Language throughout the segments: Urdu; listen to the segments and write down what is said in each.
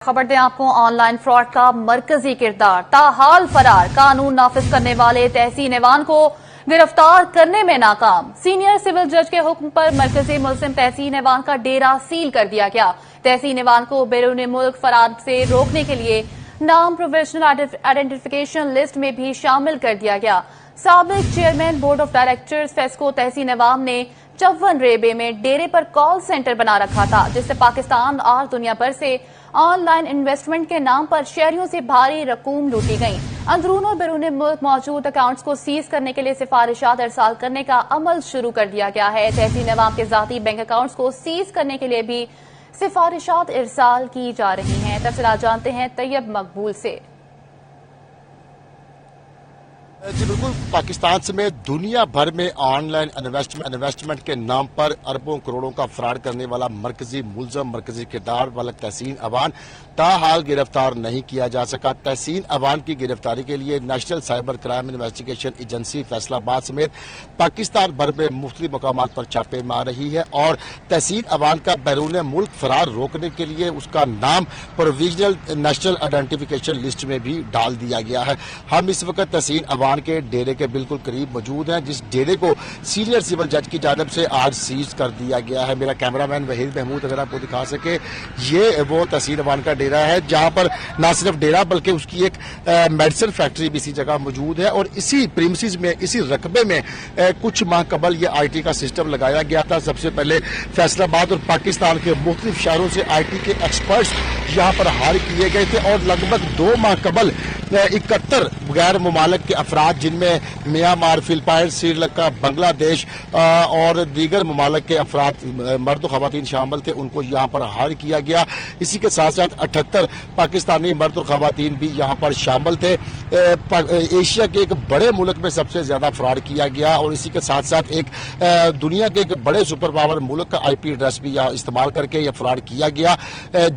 خبر دیں آپ کو آن لائن فراڈ کا مرکزی کردار تاحال فرار، قانون نافذ کرنے والے تحسین ایوان کو گرفتار کرنے میں ناکام۔ سینئر سول جج کے حکم پر مرکزی ملزم تحسین ایوان کا ڈیرہ سیل کر دیا گیا۔ تحسین ایوان کو بیرون ملک فرار سے روکنے کے لیے نام پروویژنل آئیڈینٹیفیکیشن لسٹ میں بھی شامل کر دیا گیا۔ سابق chairman board of directors FESCO تحسین ایوان نے 54 ریبے میں ڈیرے پر کال سینٹر بنا رکھا تھا، جس سے پاکستان اور دنیا بھر سے آن لائن انویسٹمنٹ کے نام پر شہریوں سے بھاری رقوم لوٹی گئیں۔ اندرون اور بیرون ملک موجود اکاؤنٹس کو سیز کرنے کے لیے سفارشات ارسال کرنے کا عمل شروع کر دیا گیا ہے۔ تحسین ایوان کے ذاتی بینک اکاؤنٹس کو سیز کرنے کے لیے بھی سفارشات ارسال کی جا رہی ہیں۔ تفصیلات جانتے ہیں طیب مقبول سے۔ جی بالکل، پاکستان سمیت دنیا بھر میں آن لائن انویسٹمنٹ کے نام پر اربوں کروڑوں کا فراڈ کرنے والا مرکزی ملزم، مرکزی کردار والا تحسین ایوان تاحال گرفتار نہیں کیا جا سکا۔ تحسین ایوان کی گرفتاری کے لیے national cyber crime investigation agency فیصلہ آباد سمیت پاکستان بھر میں مختلف مقامات پر چھاپے مار رہی ہے اور تحسین ایوان کا بیرون ملک فرار روکنے کے لیے اس کا نام پروویژنل نیشنل آئیڈینٹیفیکیشن لسٹ میں بھی ڈال دیا گیا ہے۔ ہم اس وقت تحسین ایوان کے ڈیرے کے بالکل قریب موجود ہیں، جس ڈیرے کو سینئر سول جج کی جانب سے آج سیز کر دیا گیا ہے۔ میرا کیمرہ مین وحید محمود اگر آپ کو دکھا سکے، یہ وہ تحسین ایوان کا ڈیرا ہے جہاں پر نہ صرف ڈیرا بلکہ اس کی ایک میڈیسن فیکٹری بھی اسی جگہ موجود ہے، اور اسی پریمسز میں، اسی رقبے میں کچھ ماہ قبل یہ آئی ٹی کا سسٹم لگایا گیا تھا۔ سب سے پہلے فیصلہ آباد اور پاکستان کے مختلف شہروں سے آئی ٹی کے ایکسپرٹس یہاں پر ہائر کیے گئے تھے، اور لگ بھگ 2 ماہ قبل 71 غیر ممالک کے افراد، جن میں میانمار، فلپائن، سری لنکا، بنگلہ دیش اور دیگر ممالک کے افراد، مرد و خواتین شامل تھے، ان کو یہاں پر ہائر کیا گیا۔ اسی کے ساتھ ساتھ 78 پاکستانی مرد اور خواتین بھی یہاں پر شامل تھے۔ ایشیا کے ایک بڑے ملک میں سب سے زیادہ فراڈ کیا گیا، اور اسی کے ساتھ ساتھ ایک دنیا کے ایک بڑے سپر پاور ملک کا آئی پی ایڈریس بھی یہاں استعمال کر کے یہ فراڈ کیا گیا۔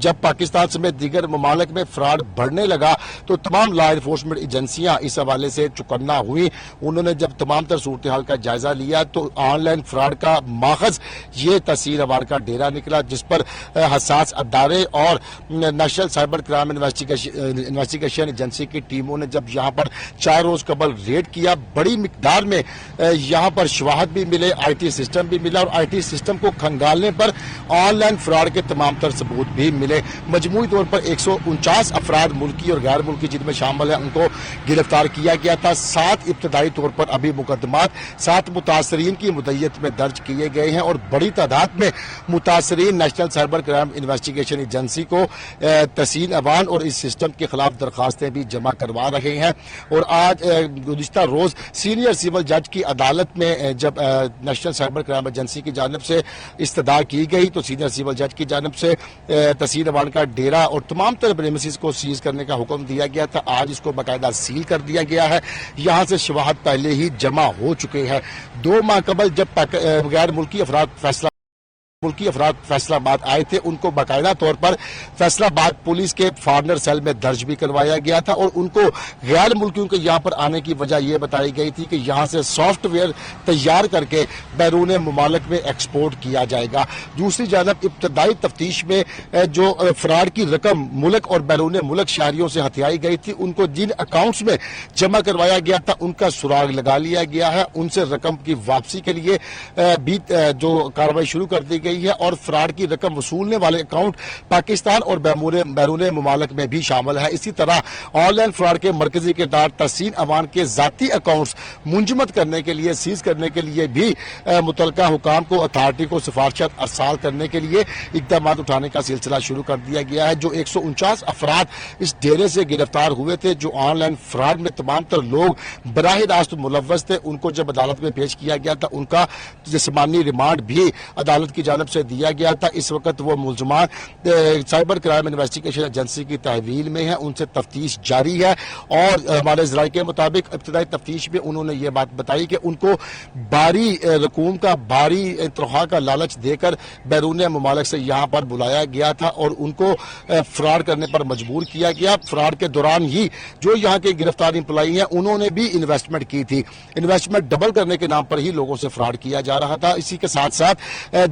جب پاکستان سمیت دیگر ممالک میں فراڈ بڑھنے لگا تو تمام لا انفورسمنٹ ایجنسیاں اس حوالے سے چوکنا ہوئی۔ انہوں نے جب تمام تر صورتحال کا جائزہ لیا تو آن لائن فراڈ کا ماخذ یہ تحسین ایوان کا ڈیرا نکلا، جس پر حساس ادارے اور national cyber crime investigation agency کی ٹیموں نے جب یہاں پر 4 روز قبل ریڈ کیا، بڑی مقدار میں یہاں پر شواہد بھی ملے، آئی ٹی سسٹم بھی ملا، اور آئی ٹی سسٹم کو کھنگالنے پر آن لائن فراڈ کے تمام تر ثبوت بھی ملے۔ مجموعی طور پر 149 افراد ملکی اور غیر ملکی جن میں شامل ہیں ان کو گرفتار کیا گیا تھا۔ 7 ابتدائی طور پر ابھی مقدمات 7 متاثرین کی مدعیت میں درج کیے گئے ہیں، اور بڑی تعداد میں متاثرین national cyber crime investigation agency کو تحسین ایوان اور اس سسٹم کے خلاف درخواستیں بھی جمع کروا رہے ہیں۔ اور آج گزشتہ روز سینئر سول جج کی عدالت میں جب نیشنل سائبر کرائم ایجنسی کی جانب سے استدعا کی گئی تو سینئر سول جج کی جانب سے تحسین ایوان کا ڈیرا اور تمام تر پریمسز کو سیز کرنے کا حکم دیا گیا تھا۔ آج اس کو باقاعدہ سیل کر دیا گیا ہے۔ یہاں سے شواہد پہلے ہی جمع ہو چکے ہیں۔ 2 ماہ قبل جب غیر ملکی افراد فیصلہ آباد آئے تھے، ان کو باقاعدہ طور پر فیصلہ آباد پولیس کے فارنر سیل میں درج بھی کروایا گیا تھا، اور ان کو غیر ملکیوں کے یہاں پر آنے کی وجہ یہ بتائی گئی تھی کہ یہاں سے سافٹ ویئر تیار کر کے بیرون ممالک میں ایکسپورٹ کیا جائے گا۔ دوسری جانب ابتدائی تفتیش میں جو فراڈ کی رقم ملک اور بیرون ملک شہریوں سے ہتھیائی گئی تھی، ان کو جن اکاؤنٹس میں جمع کروایا گیا تھا ان کا سراغ لگا لیا گیا ہے۔ ان سے رقم کی واپسی کے لیے بھی جو کارروائی شروع کر دی گئی ہے، اور فراڈ کی رقم وصولنے والے اکاؤنٹ پاکستان اور بیرون ممالک میں بھی شامل ہے۔ اسی طرح آن لائن فراڈ کے مرکزی کردار تحسین ایوان کے ذاتی اکاؤنٹس منجمد کرنے کے لیے، سیز کرنے کے لیے بھی متعلقہ حکام کو، اتھارٹی کو سفارشات ارسال کرنے کے لیے اقدامات اٹھانے کا سلسلہ شروع کر دیا گیا ہے۔ جو 149 افراد اس ڈیرے سے گرفتار ہوئے تھے، جو آن لائن فراڈ میں تمام تر لوگ براہ راست ملوث تھے، ان کو جب عدالت میں پیش کیا گیا تھا ان کا جسمانی ریمانڈ بھی عدالت کی جانب سے دیا گیا تھا۔ اس وقت وہ ملزمان سائبر کرائم انویسٹیگیشن ایجنسی کی تحویل میں ہیں، ان سے تفتیش جاری ہے، اور ہمارے ذرائع کے مطابق ابتدائی تفتیش میں انہوں نے یہ بات بتائی کہ ان کو بھاری رقوم کا، بھاری تنخواہ کا لالچ دے کر بیرون ممالک سے یہاں پر بلایا گیا تھا، اور ان کو فراڈ کرنے پر مجبور کیا گیا۔ فراڈ کے دوران ہی جو یہاں کے گرفتار امپلائی ہیں انہوں نے بھی انویسٹمنٹ کی تھی، انویسٹمنٹ ڈبل کرنے کے نام پر ہی لوگوں سے فراڈ کیا جا رہا تھا۔ اسی کے ساتھ ساتھ